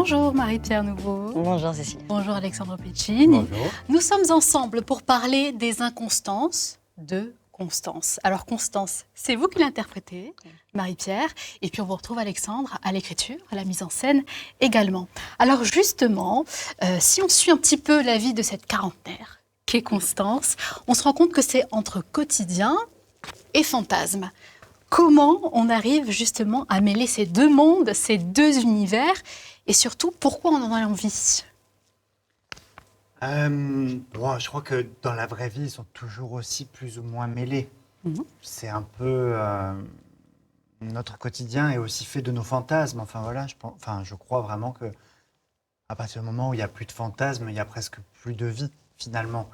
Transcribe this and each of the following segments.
Bonjour Marie-Pierre Nouveau. Bonjour Cécile. Bonjour Alexandre Piccini. Bonjour. Nous sommes ensemble pour parler des inconstances de Constance. Alors Constance, c'est vous qui l'interprétez, Marie-Pierre, et puis on vous retrouve Alexandre à l'écriture, à la mise en scène également. Alors justement, si on suit un petit peu la vie de cette quarantenaire qu'est Constance, on se rend compte que c'est entre quotidien et fantasme. Comment on arrive justement à mêler ces deux mondes, ces deux univers, et surtout, pourquoi on en a envie ? Bon, je crois que dans la vraie vie, ils sont toujours aussi plus ou moins mêlés. C'est un peu... notre quotidien est aussi fait de nos fantasmes. Enfin, voilà, je crois vraiment que à partir du moment où il n'y a plus de fantasmes, il n'y a presque plus de vie, finalement.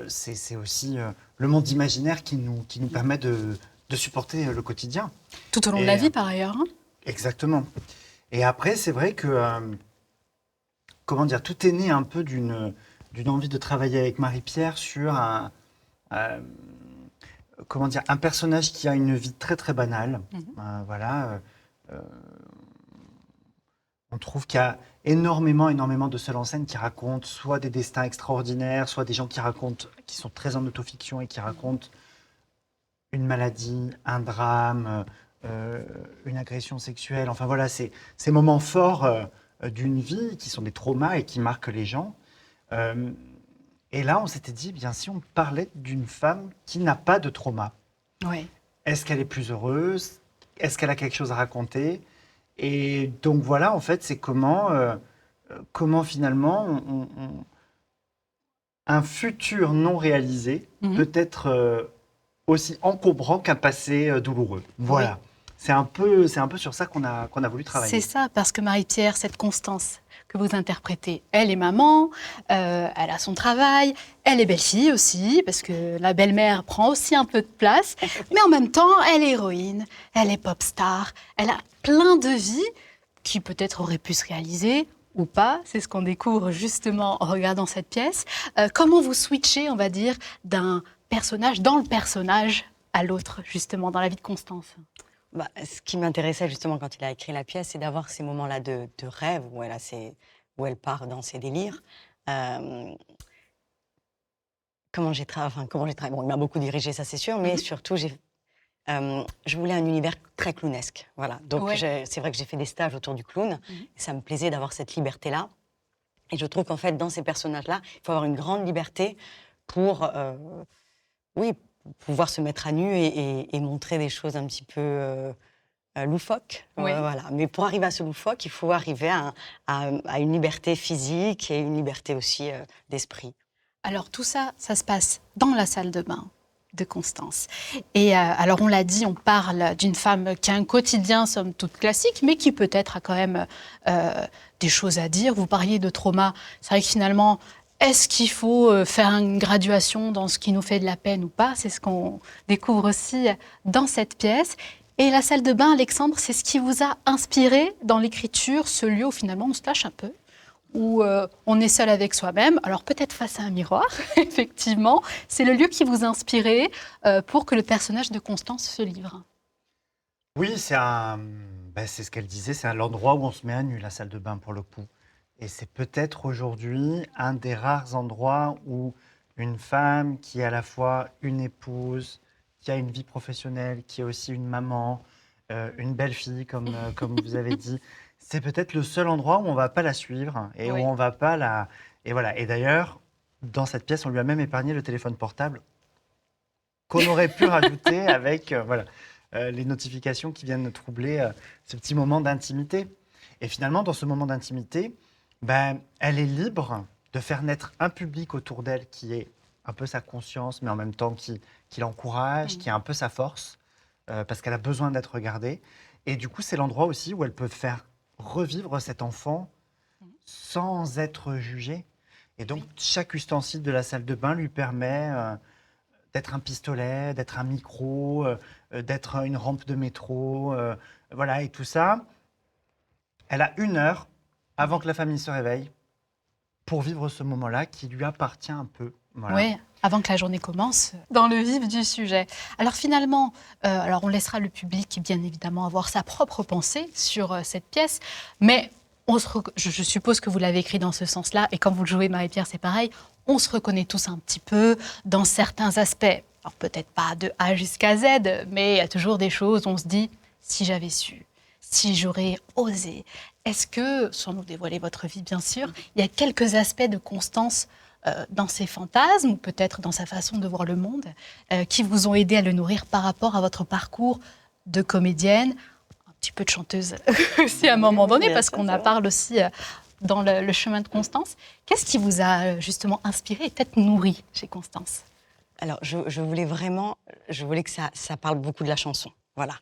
C'est aussi le monde imaginaire qui nous permet de supporter le quotidien. Tout au long de la vie, par ailleurs. Exactement. Et après, c'est vrai que, comment dire, tout est né un peu d'une envie de travailler avec Marie-Pierre sur comment dire, un personnage qui a une vie très très banale. Voilà. On trouve qu'il y a énormément de seuls en scène qui racontent soit des destins extraordinaires, soit des gens qui sont très en autofiction et qui racontent une maladie, un drame, une agression sexuelle. Enfin voilà, ces moments forts d'une vie qui sont des traumas et qui marquent les gens. Et là, on s'était dit, bien si on parlait d'une femme qui n'a pas de trauma, Oui. est-ce qu'elle est plus heureuse? Est-ce qu'elle a quelque chose à raconter? Et donc voilà, en fait, c'est comment finalement un futur non réalisé peut être aussi encombrant qu'un passé douloureux. Voilà. Oui. C'est un peu sur ça qu'on a voulu travailler. C'est ça, parce que Marie-Pierre, cette Constance que vous interprétez, elle est maman, elle a son travail, elle est belle-fille aussi, parce que la belle-mère prend aussi un peu de place, mais en même temps, elle est héroïne, elle est pop star, elle a plein de vies qui peut-être auraient pu se réaliser ou pas, c'est ce qu'on découvre justement en regardant cette pièce. Comment vous switchez, on va dire, d'un personnage dans le personnage à l'autre, justement, dans la vie de Constance? Ce qui m'intéressait justement quand il a écrit la pièce, c'est d'avoir ces moments-là de rêve où elle part dans ses délires. Comment j'ai travaillé. Bon, il m'a beaucoup dirigé, ça c'est sûr, mais surtout, je voulais un univers très clownesque. Voilà. Donc, c'est vrai que j'ai fait des stages autour du clown. Et ça me plaisait d'avoir cette liberté-là. Et je trouve qu'en fait, dans ces personnages-là, il faut avoir une grande liberté pour pouvoir se mettre à nu et montrer des choses un petit peu loufoques. Voilà. Mais pour arriver à ce loufoque, il faut arriver à une liberté physique et une liberté aussi d'esprit. Alors tout ça, ça se passe dans la salle de bain de Constance. Et alors on l'a dit, on parle d'une femme qui a un quotidien somme toute classique, mais qui peut-être a quand même des choses à dire. Vous parliez de trauma. C'est vrai que finalement, est-ce qu'il faut faire une graduation dans ce qui nous fait de la peine ou pas? C'est ce qu'on découvre aussi dans cette pièce. Et la salle de bain, Alexandre, c'est ce qui vous a inspiré dans l'écriture, ce lieu où finalement on se lâche un peu, où on est seul avec soi-même, alors peut-être face à un miroir, effectivement. C'est le lieu qui vous a inspiré pour que le personnage de Constance se livre. Oui, c'est ce qu'elle disait, c'est l'endroit où on se met à nu, la salle de bain, pour le coup. Et c'est peut-être aujourd'hui un des rares endroits où une femme qui est à la fois une épouse, qui a une vie professionnelle, qui est aussi une maman, une belle-fille, comme vous avez dit, c'est peut-être le seul endroit où on ne va pas la suivre et où on ne va pas la... Et voilà. Et d'ailleurs, dans cette pièce, on lui a même épargné le téléphone portable qu'on aurait pu rajouter avec les notifications qui viennent troubler ce petit moment d'intimité. Et finalement, dans ce moment d'intimité, elle est libre de faire naître un public autour d'elle qui est un peu sa conscience, mais en même temps qui l'encourage, qui est un peu sa force, parce qu'elle a besoin d'être regardée. Et du coup, c'est l'endroit aussi où elle peut faire revivre cet enfant sans être jugée. Et donc, chaque ustensile de la salle de bain lui permet d'être un pistolet, d'être un micro, d'être une rampe de métro, voilà, et tout ça. Elle a 1 heure avant que la famille se réveille pour vivre ce moment-là qui lui appartient un peu. Voilà. Oui, avant que la journée commence, dans le vif du sujet. Alors finalement, on laissera le public bien évidemment avoir sa propre pensée sur cette pièce, mais je suppose que vous l'avez écrit dans ce sens-là, et quand vous le jouez, Marie-Pierre, c'est pareil, on se reconnaît tous un petit peu dans certains aspects. Alors peut-être pas de A jusqu'à Z, mais il y a toujours des choses où on se dit, si j'avais su, si j'aurais osé. Est-ce que, sans nous dévoiler votre vie bien sûr, il y a quelques aspects de Constance dans ses fantasmes, ou peut-être dans sa façon de voir le monde, qui vous ont aidé à le nourrir par rapport à votre parcours de comédienne, un petit peu de chanteuse aussi à un moment donné, parce qu'on en parle aussi dans le chemin de Constance. Qu'est-ce qui vous a justement inspiré et peut-être nourri chez Constance? Alors, je voulais que ça parle beaucoup de la chanson. Voilà,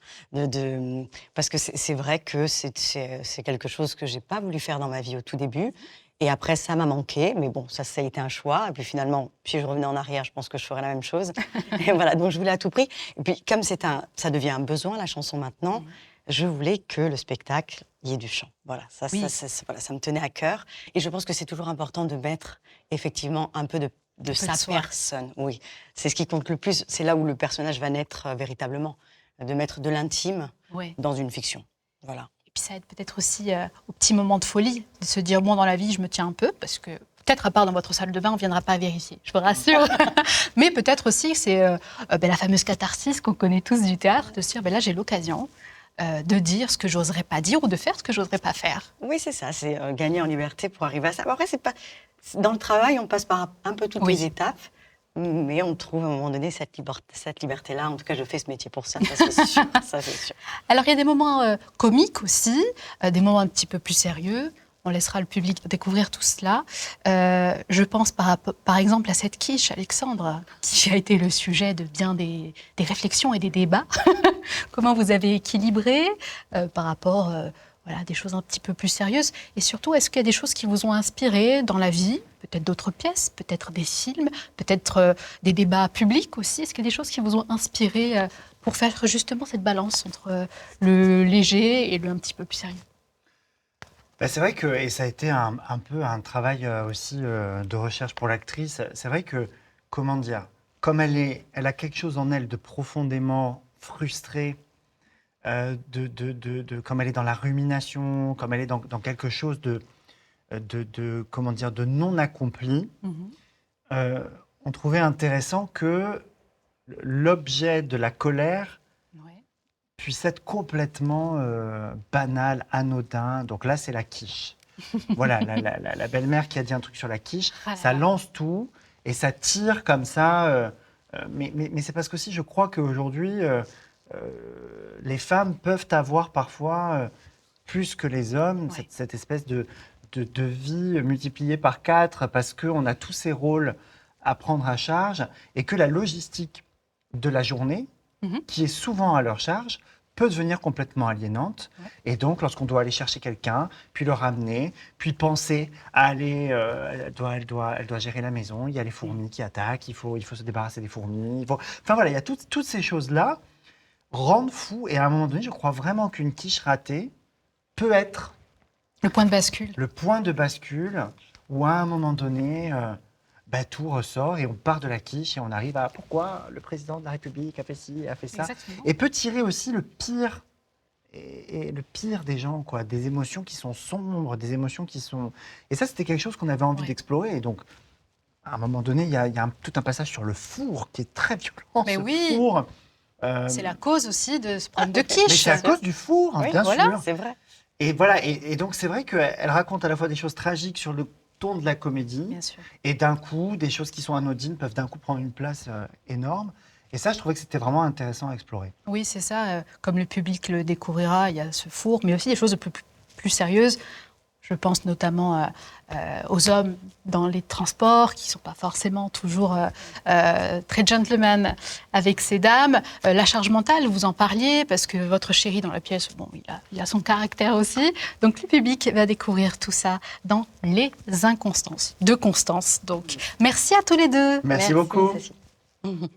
parce que c'est vrai que c'est quelque chose que j'ai pas voulu faire dans ma vie au tout début. Et après, ça m'a manqué, mais bon, ça a été un choix. Et puis finalement, si je revenais en arrière, je pense que je ferais la même chose. Et voilà, donc je voulais à tout prix. Et puis comme ça devient un besoin, la chanson maintenant, je voulais que le spectacle, il y ait du chant. Voilà, voilà, ça me tenait à cœur. Et je pense que c'est toujours important de mettre effectivement un peu de sa personne. Oui, c'est ce qui compte le plus. C'est là où le personnage va naître véritablement, de mettre de l'intime dans une fiction. Voilà. Puis ça aide peut-être aussi au petit moment de folie, de se dire, bon, dans la vie, je me tiens un peu, parce que peut-être à part dans votre salle de bain, on ne viendra pas vérifier, je vous rassure. Mais peut-être aussi que c'est la fameuse catharsis qu'on connaît tous du théâtre, de se dire, là, j'ai l'occasion de dire ce que j'oserais pas dire ou de faire ce que j'oserais pas faire. Oui, c'est ça, c'est gagner en liberté pour arriver à ça. Après, c'est pas... Dans le travail, on passe par un peu toutes les étapes. Mais on trouve à un moment donné cette liberté-là. En tout cas, je fais ce métier pour ça, ça c'est sûr. Ça, c'est sûr. Alors, il y a des moments comiques aussi, des moments un petit peu plus sérieux. On laissera le public découvrir tout cela. Je pense par exemple à cette quiche, Alexandre, qui a été le sujet de bien des réflexions et des débats. Comment vous avez équilibré par rapport à des choses un petit peu plus sérieuses? Et surtout, est-ce qu'il y a des choses qui vous ont inspiré dans la vie? Peut-être d'autres pièces, peut-être des films, peut-être des débats publics aussi. Est-ce qu'il y a des choses qui vous ont inspiré pour faire justement cette balance entre le léger et le un petit peu plus sérieux? C'est vrai que, et ça a été un peu un travail aussi de recherche pour l'actrice, c'est vrai que, comment dire, comme elle a quelque chose en elle de profondément frustré, comme elle est dans la rumination, comme elle est dans quelque chose comment dire, de non accompli, on trouvait intéressant que l'objet de la colère puisse être complètement banal, anodin. Donc là, c'est la quiche. Voilà, la belle-mère qui a dit un truc sur la quiche, ça lance tout et ça tire comme ça. Mais c'est parce qu'aussi, je crois qu'aujourd'hui, les femmes peuvent avoir parfois, plus que les hommes, cette espèce de vie multipliée par 4 parce qu'on a tous ces rôles à prendre à charge et que la logistique de la journée, qui est souvent à leur charge, peut devenir complètement aliénante. Et donc, lorsqu'on doit aller chercher quelqu'un, puis le ramener, puis penser à aller... elle doit gérer la maison, il y a les fourmis qui attaquent, il faut se débarrasser des fourmis. Enfin voilà, il y a toutes ces choses-là rendent fou. Et à un moment donné, je crois vraiment qu'une quiche ratée peut être... Le point de bascule. Le point de bascule où à un moment donné... tout ressort et on part de la quiche et on arrive à pourquoi le président de la République a fait ci, a fait ça. Exactement. Et peut tirer aussi le pire et le pire des gens, quoi, des émotions qui sont sombres, des émotions qui sont... Et ça, c'était quelque chose qu'on avait envie d'explorer. Et donc, à un moment donné, il y a tout un passage sur le four qui est très violent. Mais ce four. C'est la cause aussi de ce problème de quiche. Mais c'est à cause du four, bien sûr. C'est vrai. Et voilà, et donc c'est vrai qu'elle raconte à la fois des choses tragiques sur le ton de la comédie, bien sûr. Et d'un coup, des choses qui sont anodines peuvent d'un coup prendre une place énorme. Et ça, je trouvais que c'était vraiment intéressant à explorer. Oui, c'est ça. Comme le public le découvrira, il y a ce four, mais aussi des choses plus sérieuses. Je pense notamment aux hommes dans les transports qui ne sont pas forcément toujours très gentlemen avec ces dames. La charge mentale, vous en parliez, parce que votre chéri dans la pièce, il a son caractère aussi. Donc le public va découvrir tout ça dans Les Inconstances de Constance. Donc merci à tous les deux. Merci beaucoup. Cécile.